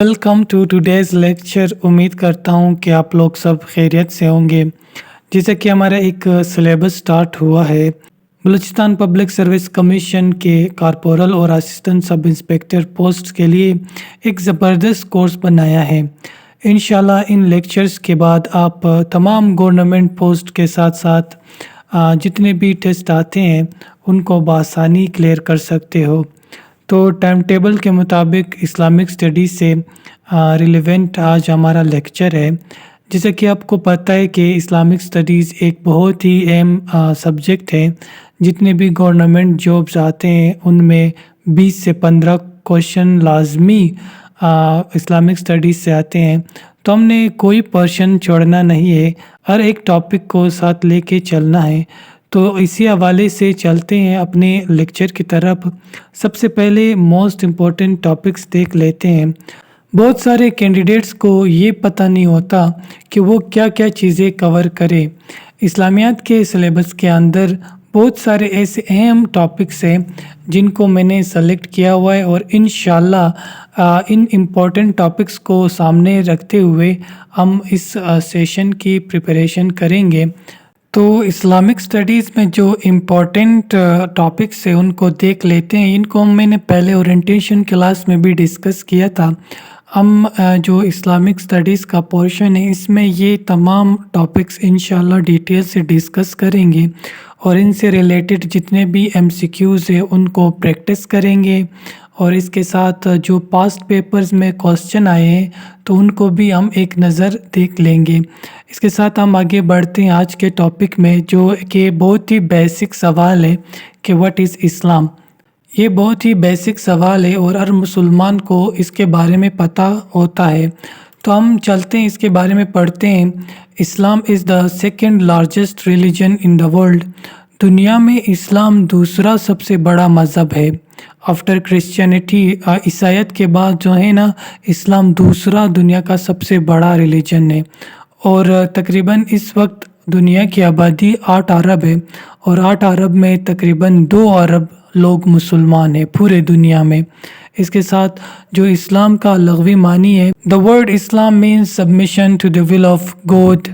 Welcome to today's lecture. उम्मीद करता हूँ कि आप लोग सब खैरियत से होंगे। जैसे कि हमारा एक सिलेबस स्टार्ट हुआ है, बलूचिस्तान पब्लिक सर्विस कमीशन के कॉर्पोरल और असिस्टेंट सब इंस्पेक्टर पोस्ट के लिए एक ज़बरदस्त कोर्स बनाया है। इंशाल्लाह इन लेक्चर्स के बाद आप तमाम गवर्नमेंट पोस्ट के साथ साथ जितने भी टेस्ट आते हैं उनको बआसानी क्लियर कर सकते हो। तो टाइम टेबल के मुताबिक इस्लामिक स्टडीज़ से रिलेवेंट आज हमारा लेक्चर है। जैसे कि आपको पता है कि इस्लामिक स्टडीज़ एक बहुत ही अहम सब्जेक्ट है। जितने भी गवर्नमेंट जॉब्स आते हैं उनमें 20 से 15 क्वेश्चन लाजमी इस्लामिक स्टडीज़ से आते हैं। तो हमने कोई पोर्शन छोड़ना नहीं है, हर एक टॉपिक को साथ लेके चलना है। तो इसी हवाले से चलते हैं अपने लेक्चर की तरफ। सबसे पहले मोस्ट इम्पोर्टेंट टॉपिक्स देख लेते हैं। बहुत सारे कैंडिडेट्स को ये पता नहीं होता कि वो क्या क्या चीज़ें कवर करें। इस्लामियात के सिलेबस के अंदर बहुत सारे ऐसे अहम टॉपिक्स हैं जिनको मैंने सेलेक्ट किया हुआ है और इंशाल्लाह इन इम्पोर्टेंट टॉपिक्स को सामने रखते हुए हम इस सेशन की प्रिपरेशन करेंगे। तो इस्लामिक स्टडीज़ में जो इम्पोर्टेंट टॉपिक्स है उनको देख लेते हैं। इनको मैंने पहले ओरिएंटेशन क्लास में भी डिस्कस किया था। हम जो इस्लामिक स्टडीज़ का पोर्शन है इसमें ये तमाम टॉपिक्स इंशाल्लाह डिटेल से डिस्कस करेंगे और इनसे रिलेटेड जितने भी एमसीक्यूज़ है उनको प्रैक्टिस करेंगे और इसके साथ जो पास्ट पेपर्स में क्वेश्चन आए हैं तो उनको भी हम एक नज़र देख लेंगे। इसके साथ हम आगे बढ़ते हैं आज के टॉपिक में, जो कि बहुत ही बेसिक सवाल है कि व्हाट इज़ इस्लाम। ये बहुत ही बेसिक सवाल है और हर मुसलमान को इसके बारे में पता होता है। तो हम चलते हैं इसके बारे में पढ़ते हैं। Islam is the second largest religion in the world. दुनिया में इस्लाम दूसरा सबसे बड़ा मज़हब है। आफ्टर क्रिश्चियनिटी, ईसाईयत के बाद जो है ना, इस्लाम दूसरा दुनिया का सबसे बड़ा रिलीजन है। और तकरीबन इस वक्त दुनिया की आबादी 8 अरब है और 8 अरब में तकरीबन 2 अरब लोग मुसलमान हैं पूरे दुनिया में। इसके साथ जो इस्लाम का लग़वी मानी है, the word Islam means submission to the will of God.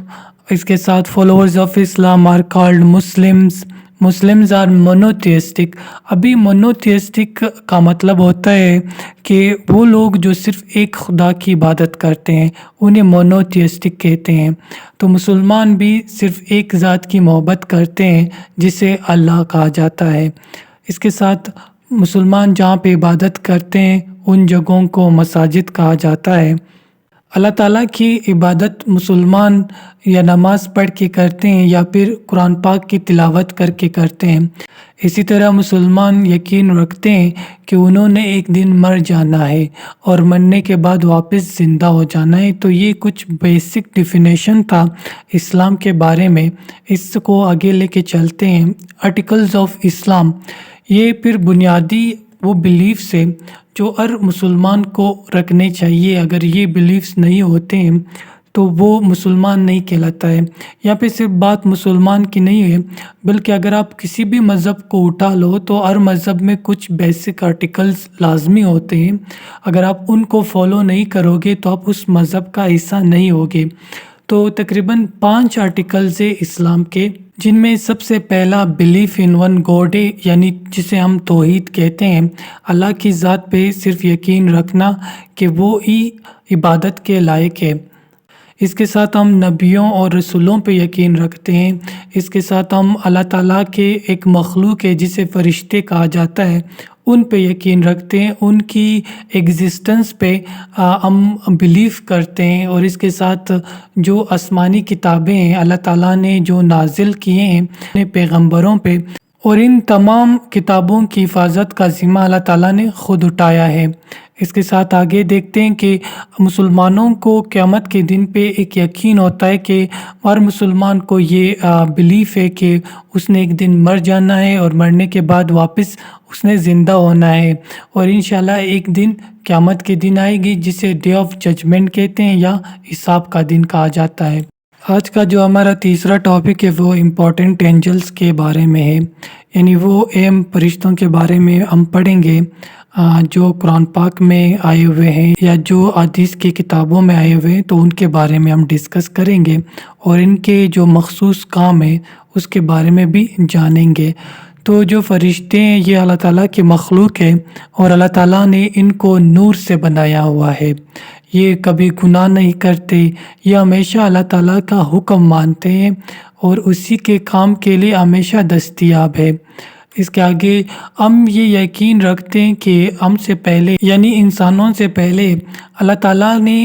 इसके साथ followers of Islam are called Muslims. Muslims are monotheistic. अभी मोनोथिस्टिक का मतलब होता है कि वो लोग जो सिर्फ़ एक खुदा की इबादत करते हैं उन्हें मोनोथिस्टिक कहते हैं। तो मुसलमान भी सिर्फ़ एक ज़ात की मोहब्बत करते हैं जिसे अल्लाह कहा जाता है। इसके साथ मुसलमान जहाँ पे इबादत करते हैं उन जगहों को मसाजिद कहा जाता है। अल्लाह ताला की इबादत मुसलमान या नमाज़ पढ़ के करते हैं या फिर कुरान पाक की तिलावत करके करते हैं। इसी तरह मुसलमान यकीन रखते हैं कि उन्होंने एक दिन मर जाना है और मरने के बाद वापस ज़िंदा हो जाना है। तो ये कुछ बेसिक डिफिनेशन था इस्लाम के बारे में। इसको आगे लेके चलते हैं। आर्टिकल्स ऑफ इस्लाम, ये फिर बुनियादी वो बिलीफ्स है जो हर मुसलमान को रखने चाहिए। अगर ये बिलीफ्स नहीं होते हैं तो वो मुसलमान नहीं कहलाता है। यहाँ पे सिर्फ बात मुसलमान की नहीं है, बल्कि अगर आप किसी भी मज़हब को उठा लो तो हर मज़हब में कुछ बेसिक आर्टिकल्स लाजमी होते हैं। अगर आप उनको फॉलो नहीं करोगे तो आप उस मज़हब का हिस्सा नहीं होगे। तो तकरीबन 5 आर्टिकल्स है इस्लाम के, जिनमें सबसे पहला बिलीफ इन वन गॉड है, यानी जिसे हम तौहीद कहते हैं। अल्लाह की ज़ात पे सिर्फ यकीन रखना कि वो ही इबादत के लायक है। इसके साथ हम नबियों और रसूलों पे यकीन रखते हैं। इसके साथ हम अल्लाह ताला के एक मखलूक है जिसे फ़रिश्ते कहा जाता है, उन पे यकीन रखते हैं। उनकी एग्जिस्टेंस पे हम बिलीव करते हैं। और इसके साथ जो आसमानी किताबें हैं अल्लाह ताला ने जो नाजिल किए हैं अपने पैगंबरों पे, और इन तमाम किताबों की हिफाजत का ज़िम्मा अल्लाह ताला ने ख़ुद उठाया है। इसके साथ आगे देखते हैं कि मुसलमानों को क़यामत के दिन पे एक यकीन होता है कि हर मुसलमान को ये बिलीफ़ है कि उसने एक दिन मर जाना है और मरने के बाद वापस उसने ज़िंदा होना है। और इंशाल्लाह एक दिन क़यामत के दिन आएगी जिसे डे ऑफ जजमेंट कहते हैं या हिसाब का दिन कहा जाता है। آج کا جو ہمارا تیسرا ٹاپک ہے وہ امپورٹنٹ اینجلس کے بارے میں ہے، یعنی وہ اہم فرشتوں کے بارے میں ہم پڑھیں گے جو قرآن پاک میں آئے ہوئے ہیں یا جو حدیث کی کتابوں میں آئے ہوئے ہیں، تو ان کے بارے میں ہم ڈسکس کریں گے اور ان کے جو مخصوص کام ہے اس کے بارے میں بھی جانیں گے۔ تو جو فرشتے ہیں یہ اللہ تعالیٰ کی مخلوق ہے اور اللہ تعالیٰ نے ان کو نور سے بنایا ہوا ہے۔ یہ کبھی گناہ نہیں کرتے، یہ ہمیشہ اللہ تعالیٰ کا حکم مانتے ہیں اور اسی کے کام کے لیے ہمیشہ دستیاب ہے۔ اس کے آگے ہم یہ یقین رکھتے ہیں کہ ہم سے پہلے یعنی انسانوں سے پہلے اللہ تعالیٰ نے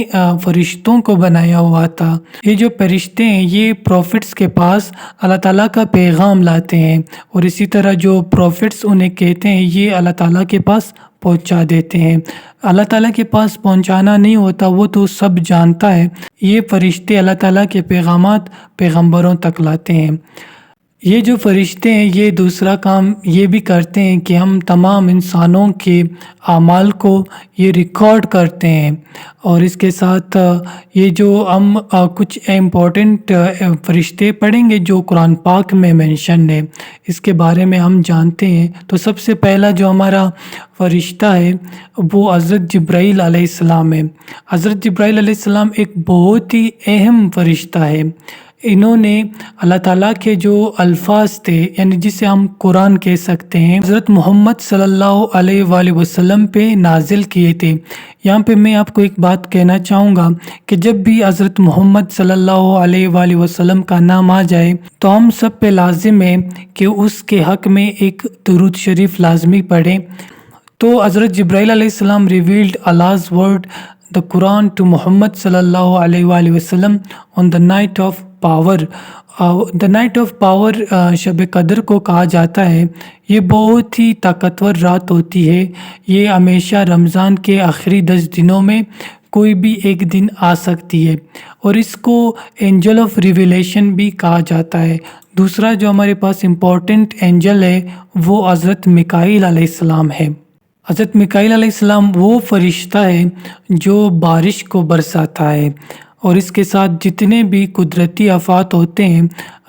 فرشتوں کو بنایا ہوا تھا۔ یہ جو فرشتے ہیں یہ پروفٹس کے پاس اللہ تعالیٰ کا پیغام لاتے ہیں اور اسی طرح جو پروفٹس انہیں کہتے ہیں یہ اللہ تعالیٰ کے پاس پہنچا دیتے ہیں۔ اللہ تعالیٰ کے پاس پہنچانا نہیں ہوتا، وہ تو سب جانتا ہے۔ یہ فرشتے اللہ تعالیٰ کے پیغامات پیغمبروں تک لاتے ہیں۔ یہ جو فرشتے ہیں یہ دوسرا کام یہ بھی کرتے ہیں کہ ہم تمام انسانوں کے اعمال کو یہ ریکارڈ کرتے ہیں، اور اس کے ساتھ یہ جو ہم کچھ امپورٹنٹ فرشتے پڑھیں گے جو قرآن پاک میں مینشن ہے، اس کے بارے میں ہم جانتے ہیں۔ تو سب سے پہلا جو ہمارا فرشتہ ہے وہ حضرت جبرائیل علیہ السلام ہے۔ حضرت جبرائیل علیہ السلام ایک بہت ہی اہم فرشتہ ہے۔ انہوں نے اللہ تعالیٰ کے جو الفاظ تھے یعنی جسے ہم قرآن کہہ سکتے ہیں، حضرت محمد صلی اللہ علیہ وآلہ وسلم پہ نازل کیے تھے۔ یہاں پہ میں آپ کو ایک بات کہنا چاہوں گا کہ جب بھی حضرت محمد صلی اللہ علیہ وآلہ وسلم کا نام آ جائے تو ہم سب پہ لازم ہے کہ اس کے حق میں ایک درود شریف لازمی پڑھیں۔ تو حضرت جبرائیل علیہ السلام revealed Allah's word the Quran to Muhammad sallallahu alaihi wasallam on the night of power. The night of power شب قدر کو کہا جاتا ہے۔ یہ بہت ہی طاقتور رات ہوتی ہے۔ یہ ہمیشہ رمضان کے آخری 10 دنوں میں کوئی بھی ایک دن آ سکتی ہے اور اس کو اینجل آف ریویلیشن بھی کہا جاتا ہے۔ دوسرا جو ہمارے پاس امپورٹنٹ اینجل ہے وہ حضرت میکائیل علیہ السلام ہے۔ حضرت میکائیل علیہ السلام وہ فرشتہ ہے جو بارش کو برساتا ہے اور اس کے ساتھ جتنے بھی قدرتی آفات ہوتے ہیں،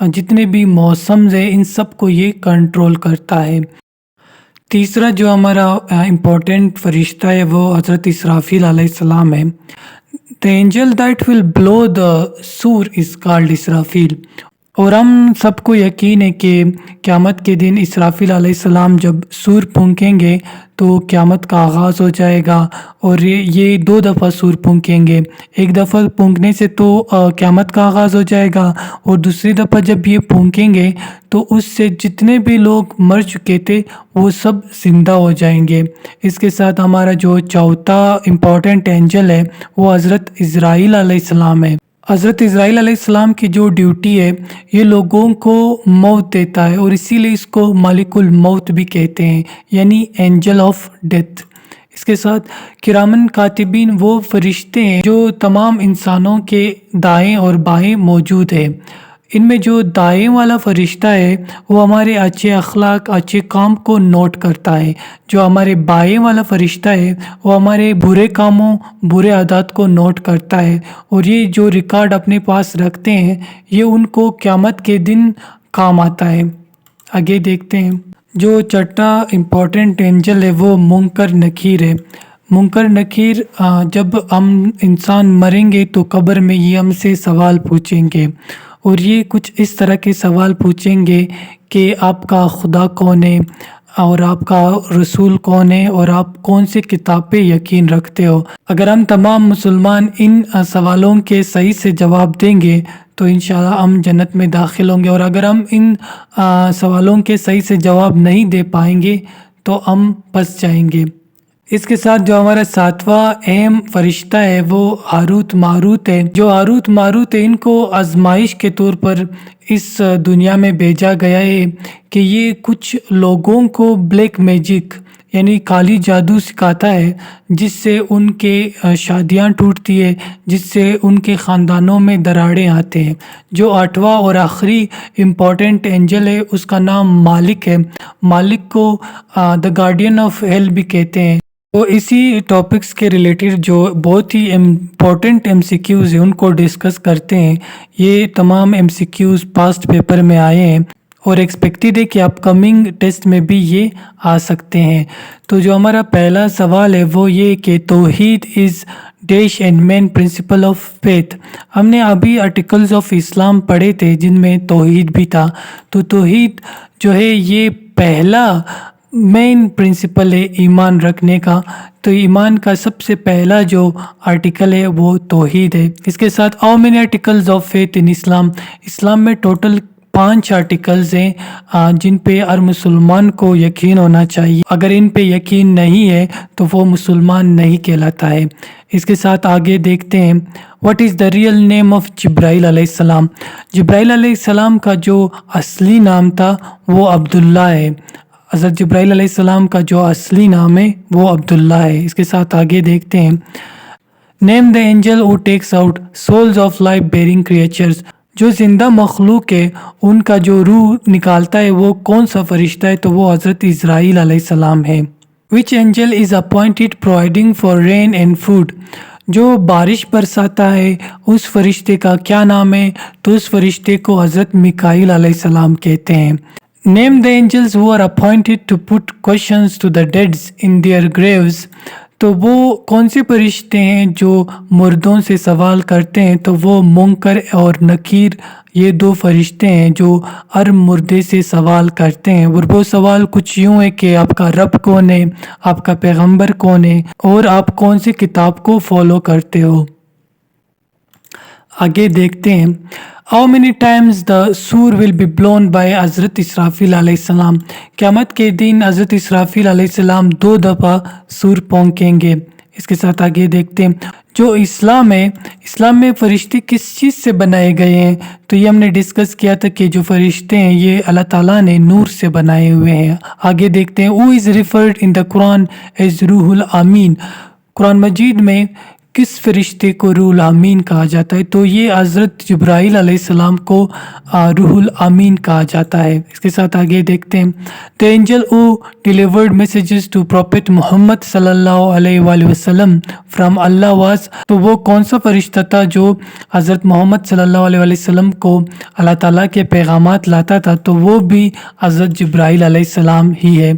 جتنے بھی موسمز ہیں، ان سب کو یہ کنٹرول کرتا ہے۔ تیسرا جو ہمارا امپورٹنٹ فرشتہ ہے وہ حضرت اسرافیل علیہ السلام ہے۔ The angel that will blow the sur is called اسرافیل، اور ہم سب کو یقین ہے کہ قیامت کے دن اسرافیل علیہ السلام جب سور پھونکیں گے تو قیامت کا آغاز ہو جائے گا، اور یہ 2 دفعہ سور پھونکیں گے۔ ایک دفعہ پھونکنے سے تو قیامت کا آغاز ہو جائے گا، اور دوسری دفعہ جب یہ پھونکیں گے تو اس سے جتنے بھی لوگ مر چکے تھے وہ سب زندہ ہو جائیں گے۔ اس کے ساتھ ہمارا جو چوتھا امپورٹنٹ اینجل ہے وہ حضرت عزرائیل علیہ السلام ہے۔ حضرت عزرائیل علیہ السلام کی جو ڈیوٹی ہے یہ لوگوں کو موت دیتا ہے، اور اسی لیے اس کو مالک الموت بھی کہتے ہیں، یعنی اینجل آف ڈیتھ۔ اس کے ساتھ کرامن کاتبین وہ فرشتے ہیں جو تمام انسانوں کے دائیں اور بائیں موجود ہیں۔ ان میں جو دائیں والا فرشتہ ہے وہ ہمارے اچھے اخلاق، اچھے کام کو نوٹ کرتا ہے۔ جو ہمارے بائیں والا فرشتہ ہے وہ ہمارے برے کاموں، برے عادات کو نوٹ کرتا ہے، اور یہ جو ریکارڈ اپنے پاس رکھتے ہیں یہ ان کو قیامت کے دن کام آتا ہے۔ آگے دیکھتے ہیں۔ جو چھٹا امپورٹنٹ اینجل ہے وہ منکر نکیر ہے۔ منکر نکیر جب ہم انسان مریں گے تو قبر میں یہ ہم سے سوال پوچھیں گے، اور یہ کچھ اس طرح کے سوال پوچھیں گے کہ آپ کا خدا کون ہے، اور آپ کا رسول کون ہے، اور آپ کون سے کتاب پہ یقین رکھتے ہو۔ اگر ہم تمام مسلمان ان سوالوں کے صحیح سے جواب دیں گے تو انشاءاللہ ہم جنت میں داخل ہوں گے، اور اگر ہم ان سوالوں کے صحیح سے جواب نہیں دے پائیں گے تو ہم پھنس جائیں گے۔ اس کے ساتھ جو ہمارا 7واں اہم فرشتہ ہے وہ ہاروت ماروت ہے۔ جو ہاروت ماروت ہے ان کو آزمائش کے طور پر اس دنیا میں بھیجا گیا ہے کہ یہ کچھ لوگوں کو بلیک میجک یعنی کالی جادو سکھاتا ہے، جس سے ان کے شادیاں ٹوٹتی ہے، جس سے ان کے خاندانوں میں دراڑیں آتے ہیں۔ جو 8واں اور آخری امپورٹنٹ اینجل ہے اس کا نام مالک ہے۔ مالک کو دا گارڈین آف ہیل بھی کہتے ہیں۔ तो इसी टॉपिक्स के रिलेटेड जो बहुत ही इम्पोर्टेंट एमसीक्यूज़ हैं उनको डिस्कस करते हैं। ये तमाम एमसीक्यूज़ पास्ट पेपर में आए हैं और एक्सपेक्टेड है कि अपकमिंग टेस्ट में भी ये आ सकते हैं। तो जो हमारा पहला सवाल है वो ये कि tawhid is dash and main principle of faith. हमने अभी आर्टिकल्स ऑफ इस्लाम पढ़े थे जिनमें तौहीद भी था। तो तौहीद जो है ये पहला मेन प्रिंसिपल है ईमान रखने का। तो ईमान का सबसे पहला जो आर्टिकल है वो तौहीद है। इसके साथ how many articles of faith in Islam. इस्लाम में टोटल 5 आर्टिकल्स हैं जिन पे हर मुसलमान को यकीन होना चाहिए। अगर इन पे यकीन नहीं है तो वो मुसलमान नहीं कहलाता है। इसके साथ आगे देखते हैं what is the real name of Jibrail अलैहिस्सलाम। जिब्राइल अलैहिस्सलाम का जो असली नाम था वो अब्दुल्ला है। हज़रत जिब्राइल अलैहिस्सलाम का जो असली नाम है वो अब्दुल्ला है। इसके साथ आगे देखते हैं name the angel who takes out souls of life bearing creatures. जो ज़िंदा मखलूक है उनका जो रूह निकालता है वो कौन सा फरिश्ता है, तो वो हज़रत इज़राइल अलैहिस्सलाम है। Which angel is appointed providing for rain and food. जो बारिश बरसाता है उस फरिश्ते का क्या नाम है, तो उस फरिश्ते को हज़रत मिकाईल अलैहिस्सलाम कहते हैं। Name the angels who are appointed to put questions to the deads in their graves. तो वो कौन से फरिश्ते हैं जो मुर्दों से सवाल करते हैं, तो वो मुनकर और नकीर ये 2 फरिश्ते हैं जो हर मुर्दे से सवाल करते हैं। और वो सवाल कुछ यूँ है कि आपका रब कौन है, आपका पैगंबर कौन है और आप कौन सी किताब को फॉलो करते हो। आगे देखते हैं हाउ मेनी टाइम्स द सूर विल बी ब्लोन बाय हज़रत इसराफिल अलैहिस्सलाम। क़यामत के दिन हज़रत इसराफिल अलैहिस्सलाम 2 दफ़ा सूर फूंकेंगे। इसके साथ आगे देखते हैं जो इस्लाम है, इस्लाम में फ़रिश्ते किस चीज़ से बनाए गए हैं, तो ये हमने डिस्कस किया था कि जो फ़रिश्ते हैं ये अल्लाह ताला ने नूर से बनाए हुए हैं। आगे देखते हैं who is referred in the Quran as Ruhul Amin. कुरान मजीद में किस फरिश्ते को रूहुल आमीन कहा जाता है, तो ये हज़रत जिब्राइल अलैहिस्सलाम को रूहुल आमीन कहा जाता है। इसके साथ आगे देखते हैं the angel who delivered messages to prophet Muhammad सल्लल्लाहु अलैहि वसल्लम फ्रॉम अल्लाह वाज। तो वो कौन सा फरिश्ता था जो हज़रत मोहम्मद सल्लल्लाहु अलैहि वसल्लम को अल्लाह ताला के पैगामात लाता था, तो वो भी हज़रत जिब्राइल अलैहिस्सलाम ही है।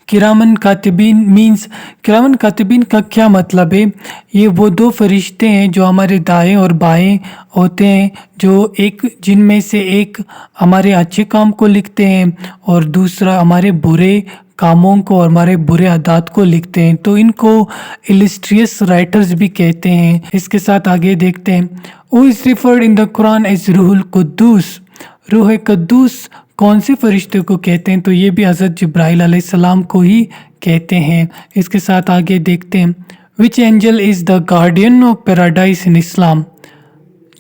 किरामन कातिबीन मीन्स किरामन कातिबीन का क्या मतलब है, ये वो 2 फरिश्ते हैं जो हमारे दाएं और बाएं होते हैं, जो एक जिनमें से एक हमारे अच्छे काम को लिखते हैं और दूसरा हमारे बुरे कामों को और हमारे बुरे आदात को लिखते हैं। तो इनको इलिस्ट्रियस राइटर्स भी कहते हैं। इसके साथ आगे देखते हैं who is referred in the Quran as Ruhul Quddus. रूह कुद्दूस कौन से फरिश्ते को कहते हैं, तो ये भी हज़रत जिब्राइल अलैहिस्सलाम को ही कहते हैं। इसके साथ आगे देखते हैं which angel is the guardian of paradise in Islam.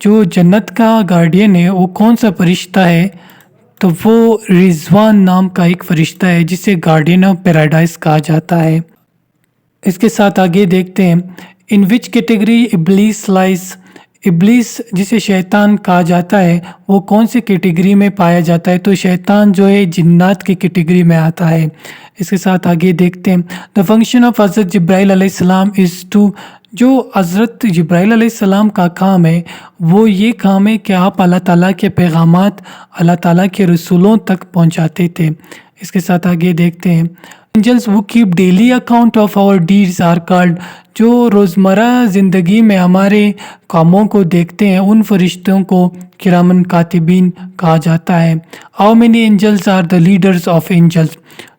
जो जन्नत का गार्डियन है वो कौन सा फरिश्ता है, तो वो रिजवान नाम का एक फरिश्ता है जिसे गार्डियन ऑफ पैराडाइज कहा जाता है। इसके साथ आगे देखते हैं इन विच कैटेगरी इब्लीस लाइज। इब्लीस जिसे शैतान कहा जाता है वो कौन सी कैटेगरी में पाया जाता है, तो शैतान जो है जिन्नात की कैटेगरी में आता है। इसके साथ आगे देखते हैं द फंक्शन ऑफ हज़रत जिब्राइल अलैहिस्सलाम इज़ टू। जो हज़रत जिब्राइल अलैहिस्सलाम का काम है वो ये काम है कि आप अल्लाह ताला के पैगामात अल्लाह ताला के रसूलों तक पहुंचाते थे। इसके साथ आगे देखते हैं एंजल्स वो keep daily account of our deeds are called. जो रोज़मर्रा ज़िंदगी में हमारे कामों को देखते हैं उन फरिश्तों को किरामन कातिबीन कहा जाता है। How many angels are the leaders of angels.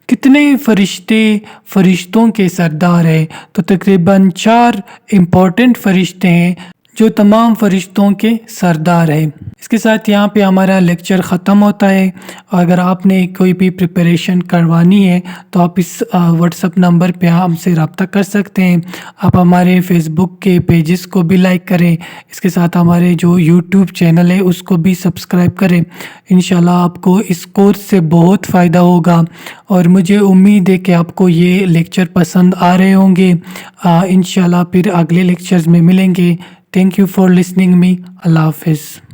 कितने फरिश्ते फरिश्तों के सरदार हैं, तो तकरीबन 4 इम्पोर्टेंट फरिश्ते हैं जो तमाम फरिश्तों के सरदार हैं। इसके साथ यहाँ पे हमारा लेक्चर ख़त्म होता है। अगर आपने कोई भी प्रिपरेशन करवानी है तो आप इस व्हाट्सअप नंबर पे हमसे रब्ता कर सकते हैं। आप हमारे फेसबुक के पेजेस को भी लाइक करें। इसके साथ हमारे जो यूट्यूब चैनल है उसको भी सब्सक्राइब करें। इंशाल्लाह आपको इस कोर्स से बहुत फ़ायदा होगा और मुझे उम्मीद है कि आपको ये लेक्चर पसंद आ रहे होंगे। इंशाल्लाह फिर अगले लेक्चर्स में मिलेंगे। Thank you for listening me. अल्लाह हाफिज़।